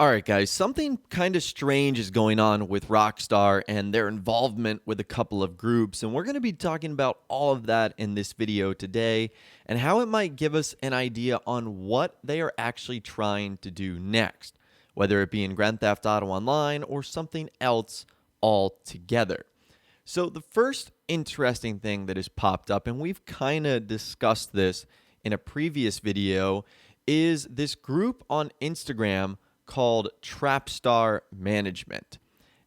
All right, guys, something kind of strange is going on with Rockstar and their involvement with a couple of groups. And we're going to be talking about all of that in this video today and how it might give us an idea on what they are actually trying to do next, whether it be in Grand Theft Auto Online or something else altogether. So, the first interesting thing that has popped up, and we've kind of discussed this in a previous video, is this group on Instagram called Trapstar Management.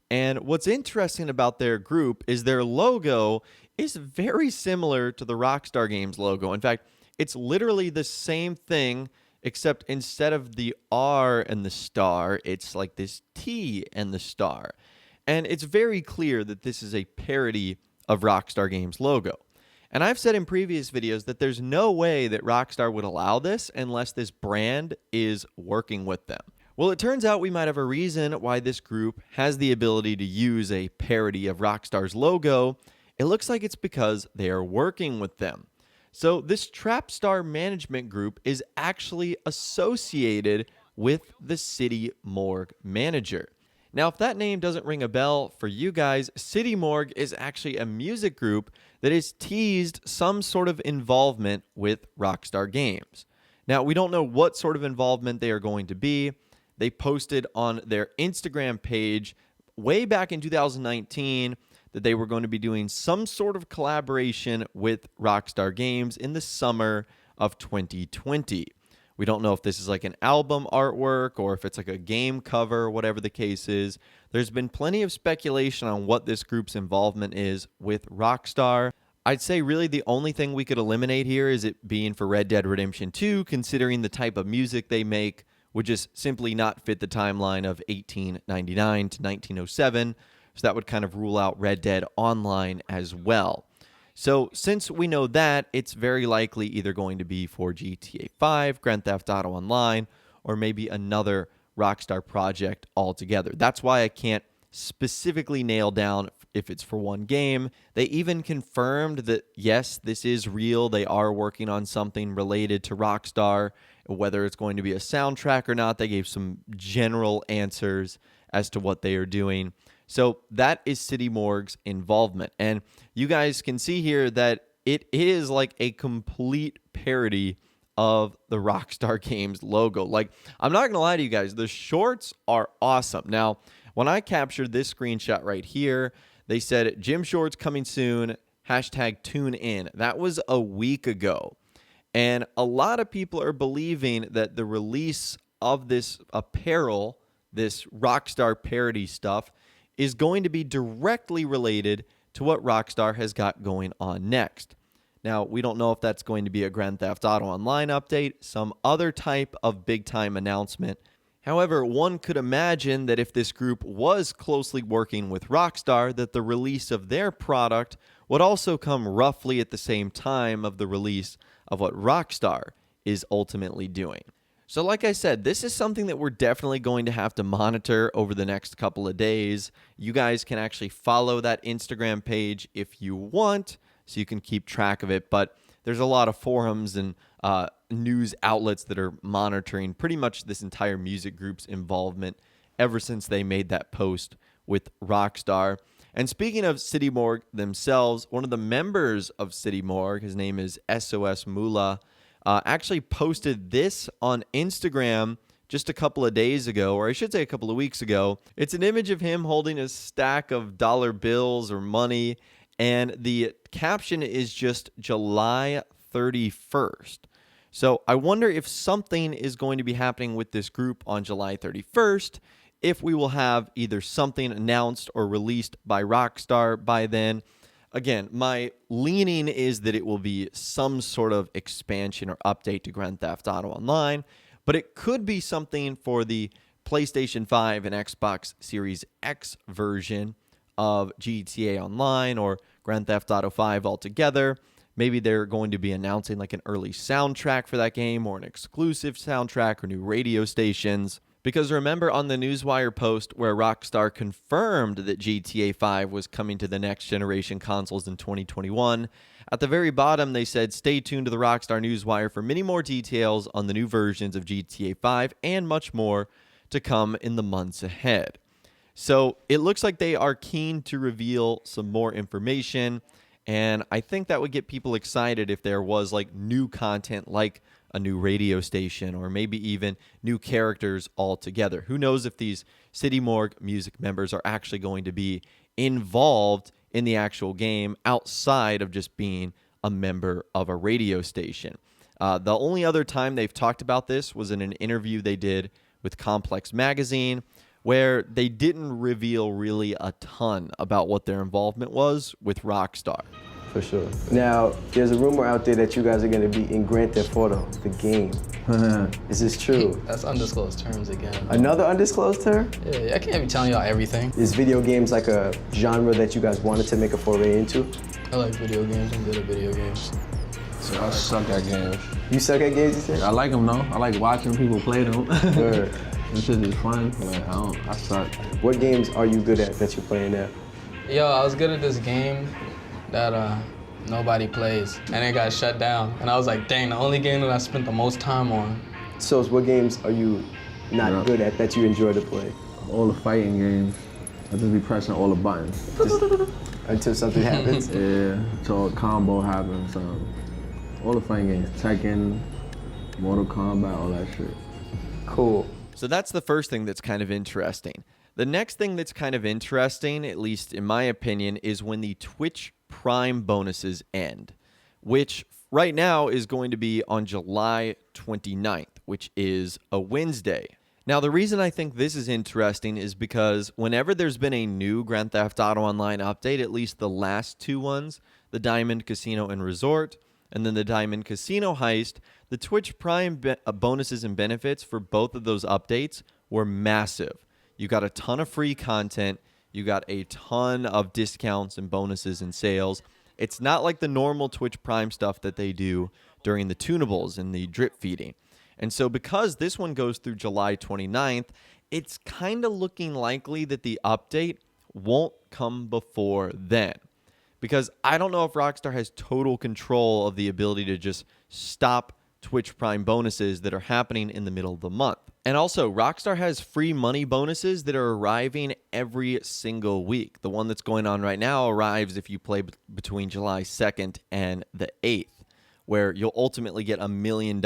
And what's interesting about their group is their logo is very similar to the Rockstar Games logo. In fact, it's literally the same thing, except instead of the R and the star, it's like this T and the star. And it's very clear that this is a parody of Rockstar Games logo. And I've said in previous videos that there's no way that Rockstar would allow this unless this brand is working with them. Well, it turns out we might have a reason why this group has the ability to use a parody of Rockstar's logo. It looks like it's because they are working with them. So this Trapstar Management Group is actually associated with the City Morgue manager. Now, if that name doesn't ring a bell for you guys, City Morgue is actually a music group that has teased some sort of involvement with Rockstar Games. Now, we don't know what sort of involvement they are going to be. They posted on their Instagram page way back in 2019 that they were going to be doing some sort of collaboration with Rockstar Games in the summer of 2020. We don't know if this is like an album artwork or if it's like a game cover, whatever the case is. There's been plenty of speculation on what this group's involvement is with Rockstar. I'd say really the only thing we could eliminate here is it being for Red Dead Redemption 2, considering the type of music they make would just simply not fit the timeline of 1899 to 1907. So that would kind of rule out Red Dead Online as well. So since we know that, it's very likely either going to be for GTA 5, Grand Theft Auto Online, or maybe another Rockstar project altogether. That's why I can't specifically nail down if it's for one game. They even confirmed that, yes, this is real. They are working on something related to Rockstar. Whether it's going to be a soundtrack or not, they gave some general answers as to what they are doing. So that is City Morgue's involvement. And you guys can see here that it is like a complete parody of the Rockstar Games logo. Like, I'm not going to lie to you guys, the shorts are awesome. Now, when I captured this screenshot right here, they said, Gym Shorts coming soon, hashtag tune in. That was a week ago. And a lot of people are believing that the release of this apparel, this Rockstar parody stuff, is going to be directly related to what Rockstar has got going on next. Now, we don't know if that's going to be a Grand Theft Auto Online update, some other type of big-time announcement. However, one could imagine that if this group was closely working with Rockstar, that the release of their product would also come roughly at the same time of the release of what Rockstar is ultimately doing. So like I said, this is something that we're definitely going to have to monitor over the next couple of days. You guys can actually follow that Instagram page if you want, so you can keep track of it. But there's a lot of forums and news outlets that are monitoring pretty much this entire music group's involvement ever since they made that post with Rockstar. And speaking of City Morgue themselves, one of the members of City Morgue, his name is SOS Mula, actually posted this on Instagram just a couple of days ago, or I should say a couple of weeks ago. It's an image of him holding a stack of dollar bills or money, and the caption is just July 31st. So I wonder if something is going to be happening with this group on July 31st, if we will have either something announced or released by Rockstar by then. Again, my leaning is that it will be some sort of expansion or update to Grand Theft Auto Online, but it could be something for the PlayStation 5 and Xbox Series X version of GTA Online or Grand Theft Auto 5 altogether. Maybe they're going to be announcing like an early soundtrack for that game or an exclusive soundtrack or new radio stations. Because remember on the Newswire post where Rockstar confirmed that GTA 5 was coming to the next generation consoles in 2021, at the very bottom they said, stay tuned to the Rockstar Newswire for many more details on the new versions of GTA 5 and much more to come in the months ahead. So it looks like they are keen to reveal some more information, and I think that would get people excited if there was like new content like a new radio station or maybe even new characters altogether. Who knows if these City Morgue music members are actually going to be involved in the actual game outside of just being a member of a radio station. The only other time they've talked about this was in an interview they did with Complex Magazine, where they didn't reveal really a ton about what their involvement was with Rockstar. For sure. Now, there's a rumor out there that you guys are going to be in Grand Theft Auto, the game. Is this true? That's undisclosed terms again. Another undisclosed term? Yeah, I can't be telling y'all everything. Is video games like a genre that you guys wanted to make a foray into? I like video games. I'm good at video games. So I suck at games. You suck at games, you said? I like them though. I like watching people play them. Word. This shit is fun, but I suck. What games are you good at that you're playing now? Yo, I was good at this game that nobody plays, and it got shut down. And I was like, dang, the only game that I spent the most time on. So what games are you not good at that you enjoy to play? All the fighting games. I just be pressing all the buttons. Just until something happens? Yeah, until a combo happens. All the fighting games. Tekken, Mortal Kombat, all that shit. Cool. So that's the first thing that's kind of interesting. The next thing that's kind of interesting, at least in my opinion, is when the Twitch Prime bonuses end, which right now is going to be on July 29th, which is a Wednesday. Now, the reason I think this is interesting is because whenever there's been a new Grand Theft Auto Online update, at least the last two ones, the Diamond Casino and Resort, and then the Diamond Casino Heist, the Twitch Prime bonuses and benefits for both of those updates were massive. You got a ton of free content. You got a ton of discounts and bonuses and sales. It's not like the normal Twitch Prime stuff that they do during the tunables and the drip feeding. And so because this one goes through July 29th, it's kind of looking likely that the update won't come before then. Because I don't know if Rockstar has total control of the ability to just stop Twitch Prime bonuses that are happening in the middle of the month. And also, Rockstar has free money bonuses that are arriving every single week. The one that's going on right now arrives if you play between July 2nd and the 8th, where you'll ultimately get $1 million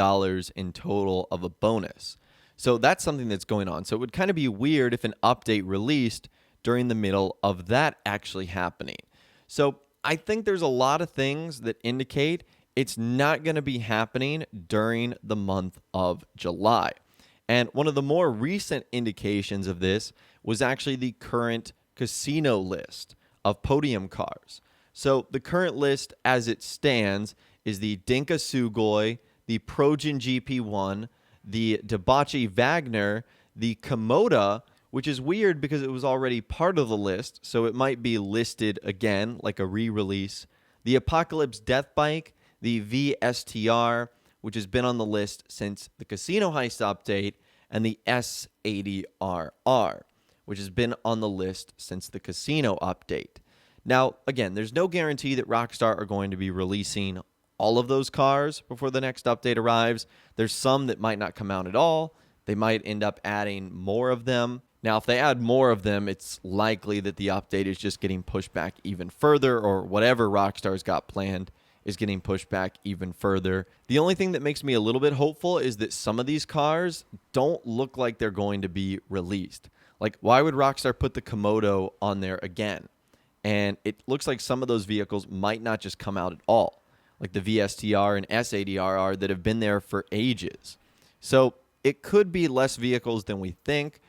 in total of a bonus. So that's something that's going on. So it would kind of be weird if an update released during the middle of that actually happening. So I think there's a lot of things that indicate it's not going to be happening during the month of July. And one of the more recent indications of this was actually the current casino list of Podium cars. So the current list as it stands is the Dinka Sugoi, the Progen GP1, the Debauchee Wagner, the Komoda, which is weird because it was already part of the list, so it might be listed again like a re-release, the Apocalypse Death Bike, the VSTR, which has been on the list since the Casino Heist update, and the S80RR, which has been on the list since the Casino update. Now, again, there's no guarantee that Rockstar are going to be releasing all of those cars before the next update arrives. There's some that might not come out at all. They might end up adding more of them. Now, if they add more of them, it's likely that the update is just getting pushed back even further, or whatever Rockstar's got planned is getting pushed back even further. The only thing that makes me a little bit hopeful is that some of these cars don't look like they're going to be released. Like, why would Rockstar put the Komodo on there again? And it looks like some of those vehicles might not just come out at all, like the VSTR and S80RR that have been there for ages. So it could be less vehicles than we think.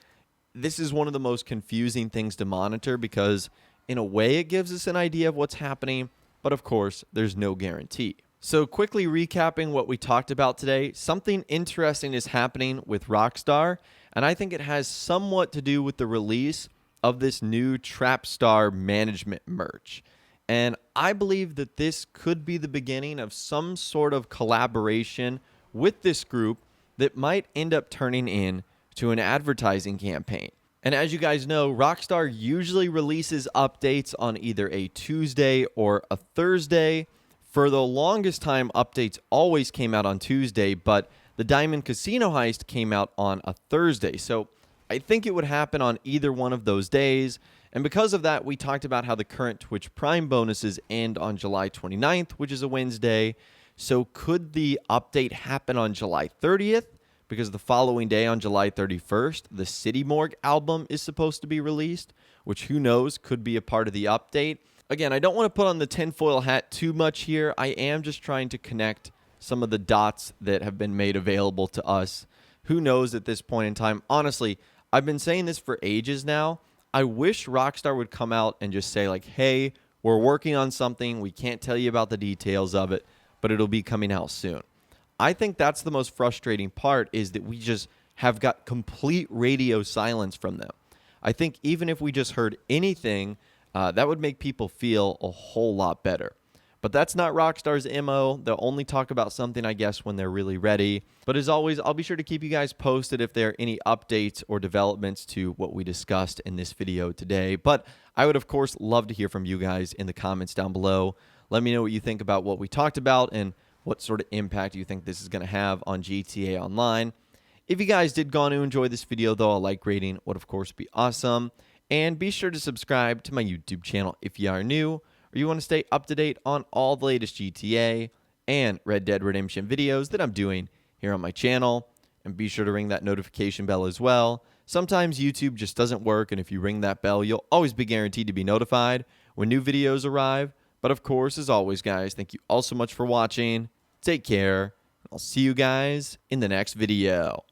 This is one of the most confusing things to monitor because in a way it gives us an idea of what's happening, but of course there's no guarantee. So quickly recapping what we talked about today, something interesting is happening with Rockstar, and I think it has somewhat to do with the release of this new Trapstar management merch. And I believe that this could be the beginning of some sort of collaboration with this group that might end up turning into an advertising campaign. And as you guys know, Rockstar usually releases updates on either a Tuesday or a Thursday. For the longest time, updates always came out on Tuesday, but the Diamond Casino Heist came out on a Thursday. So I think it would happen on either one of those days. And because of that, we talked about how the current Twitch Prime bonuses end on July 29th, which is a Wednesday. So could the update happen on July 30th? Because the following day, on July 31st, the City Morgue album is supposed to be released, which who knows, could be a part of the update. Again, I don't want to put on the tinfoil hat too much here. I am just trying to connect some of the dots that have been made available to us. Who knows at this point in time? Honestly, I've been saying this for ages now. I wish Rockstar would come out and just say, like, hey, we're working on something. We can't tell you about the details of it, but it'll be coming out soon. I think that's the most frustrating part, is that we just have got complete radio silence from them. I think even if we just heard anything, that would make people feel a whole lot better. But that's not Rockstar's MO. They'll only talk about something, I guess, when they're really ready. But as always, I'll be sure to keep you guys posted if there are any updates or developments to what we discussed in this video today. But I would, of course, love to hear from you guys in the comments down below. Let me know what you think about what we talked about and what sort of impact you think this is going to have on GTA Online. If you guys did go on to enjoy this video, though, a like rating would, of course, be awesome. And be sure to subscribe to my YouTube channel if you are new, or you want to stay up to date on all the latest GTA and Red Dead Redemption videos that I'm doing here on my channel. And be sure to ring that notification bell as well. Sometimes YouTube just doesn't work, and if you ring that bell, you'll always be guaranteed to be notified when new videos arrive. But of course, as always, guys, thank you all so much for watching. Take care. I'll see you guys in the next video.